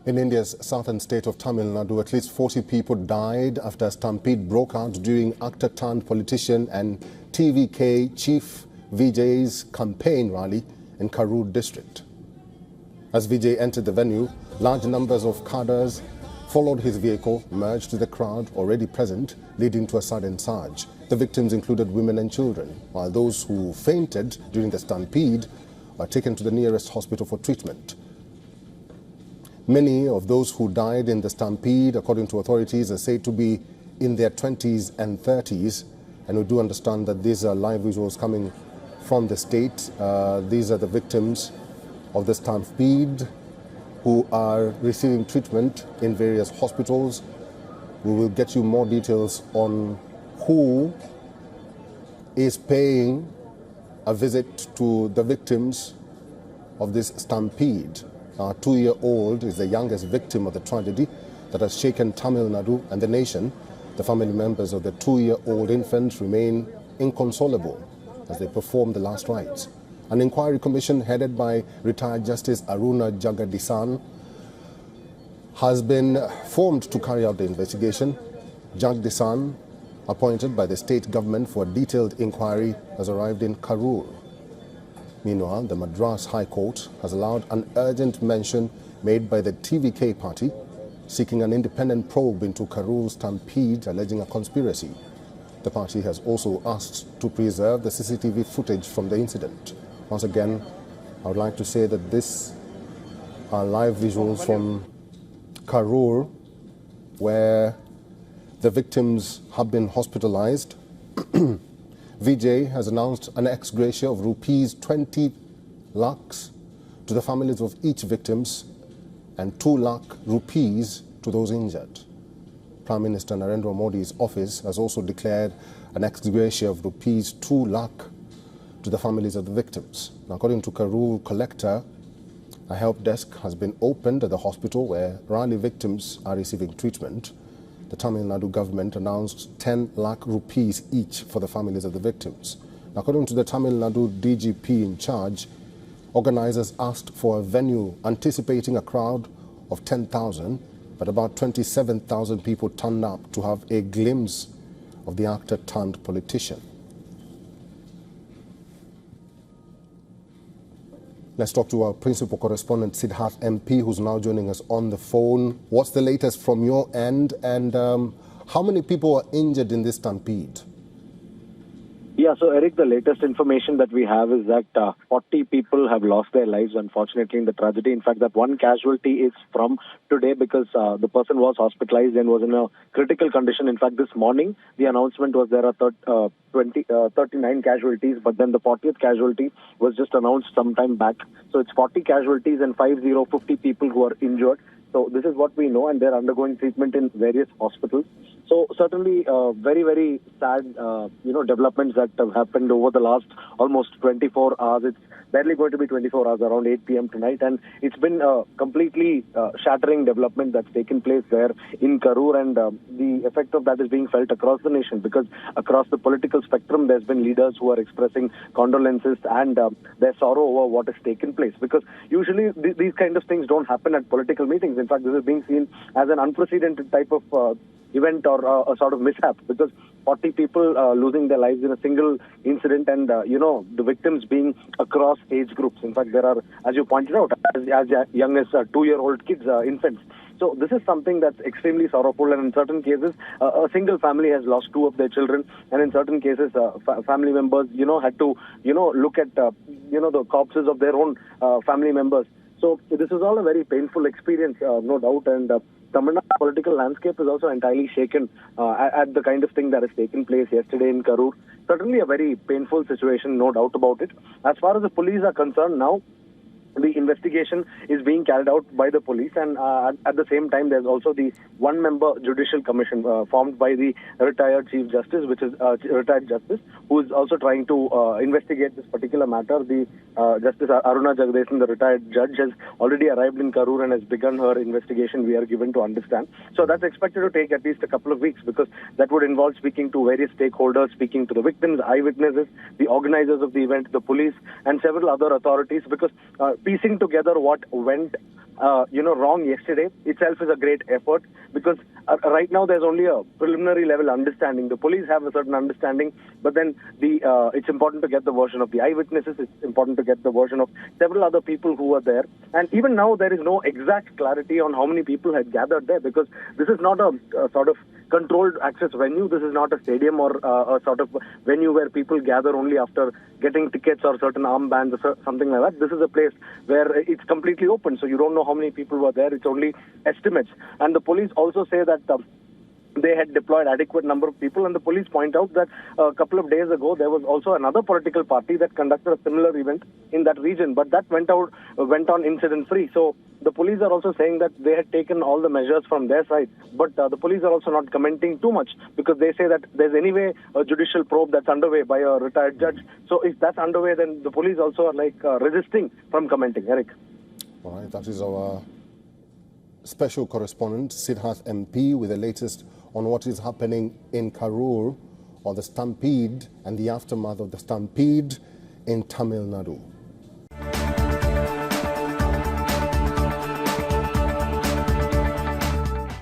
In India's southern state of Tamil Nadu, at least 40 people died after a stampede broke out during actor-turned-politician and TVK Chief Vijay's campaign rally in Karur district. As Vijay entered the venue, large numbers of cadres followed his vehicle, merged with the crowd already present, leading to a sudden surge. The victims included women and children, while those who fainted during the stampede were taken to the nearest hospital for treatment. Many of those who died in the stampede, according to authorities, are said to be in their 20s and 30s. And we do understand that these are live visuals coming from the state. These are the victims of the stampede who are receiving treatment in various hospitals. We will get you more details on who is paying a visit to the victims of this stampede. Our 2-year-old is the youngest victim of the tragedy that has shaken Tamil Nadu and the nation. The family members of the 2-year-old infant remain inconsolable as they perform the last rites. An inquiry commission headed by retired Justice Aruna Jagadisan has been formed to carry out the investigation. Jagadisan, appointed by the state government for a detailed inquiry, has arrived in Karur. Meanwhile, the Madras High Court has allowed an urgent mention made by the TVK party seeking an independent probe into Karur's stampede, alleging a conspiracy. The party has also asked to preserve the CCTV footage from the incident. Once again, I would like to say that this are live visuals from Karur, where the victims have been hospitalized. Vijay has announced an ex gratia of rupees 20 lakhs to the families of each victims and 2 lakh rupees to those injured. Prime Minister Narendra Modi's office has also declared an ex gratia of rupees 2 lakh to the families of the victims. Now, according to Karur collector, a help desk has been opened at the hospital where rally victims are receiving treatment. The Tamil Nadu government announced 10 lakh rupees each for the families of the victims. Now, according to the Tamil Nadu DGP in charge, organizers asked for a venue anticipating a crowd of 10,000, but about 27,000 people turned up to have a glimpse of the actor-turned-politician. Let's talk to our principal correspondent, Siddharth MP, who's now joining us on the phone. What's the latest from your end, and how many people are injured in this stampede? Yeah, so Eric, the latest information that we have is that 40 people have lost their lives, unfortunately, in the tragedy. In fact, that one casualty is from today because the person was hospitalized and was in a critical condition. In fact, this morning, the announcement was there are 39 casualties, but then the 40th casualty was just announced some time back. So it's 40 casualties and 50 people who are injured. So this is what we know, and they're undergoing treatment in various hospitals. So certainly very, very sad, developments that have happened over the last almost 24 hours. It's barely going to be 24 hours, around 8 p.m. tonight. And it's been a completely shattering development that's taken place there in Karur. And the effect of that is being felt across the nation, because across the political spectrum, there's been leaders who are expressing condolences and their sorrow over what has taken place. Because usually these kind of things don't happen at political meetings. In fact, this is being seen as an unprecedented type of event or a sort of mishap, because 40 people losing their lives in a single incident, and the victims being across age groups. In fact, there are, as you pointed out, as young as 2-year-old kids, infants. So this is something that's extremely sorrowful, and in certain cases, a single family has lost 2 of their children, and in certain cases, family members, had to, look at, the corpses of their own family members. So this is all a very painful experience, no doubt, and Tamil Nadu political landscape is also entirely shaken at the kind of thing that has taken place yesterday in Karur. Certainly a very painful situation, no doubt about it. As far as the police are concerned now, the investigation is being carried out by the police, and at the same time, there's also the one-member judicial commission formed by the retired Chief Justice, which is retired Justice, who is also trying to investigate this particular matter. The Justice Aruna Jagadisan, the retired judge, has already arrived in Karur and has begun her investigation, we are given to understand. So that's expected to take at least a couple of weeks, because that would involve speaking to various stakeholders, speaking to the victims, eyewitnesses, the organizers of the event, the police, and several other authorities, because piecing together what went wrong yesterday itself is a great effort, because right now there's only a preliminary level understanding. The police have a certain understanding, but then it's important to get the version of the eyewitnesses. It's important to get the version of several other people who were there. And even now there is no exact clarity on how many people had gathered there, because this is not a sort of controlled access venue. This is not a stadium or a sort of venue where people gather only after getting tickets or certain armbands or something like that. This is a place where it's completely open, so you don't know how many people were there. It's only estimates. And the police also say that they had deployed adequate number of people, and the police point out that a couple of days ago there was also another political party that conducted a similar event in that region, but that went on incident free. So the police are also saying that they had taken all the measures from their side, but the police are also not commenting too much, because they say that there's anyway a judicial probe that's underway by a retired judge. So if that's underway, then the police also are resisting from commenting. Eric. All right, that is our special correspondent, Siddharth MP, with the latest on what is happening in Karur, or the Stampede and the aftermath of the Stampede in Tamil Nadu.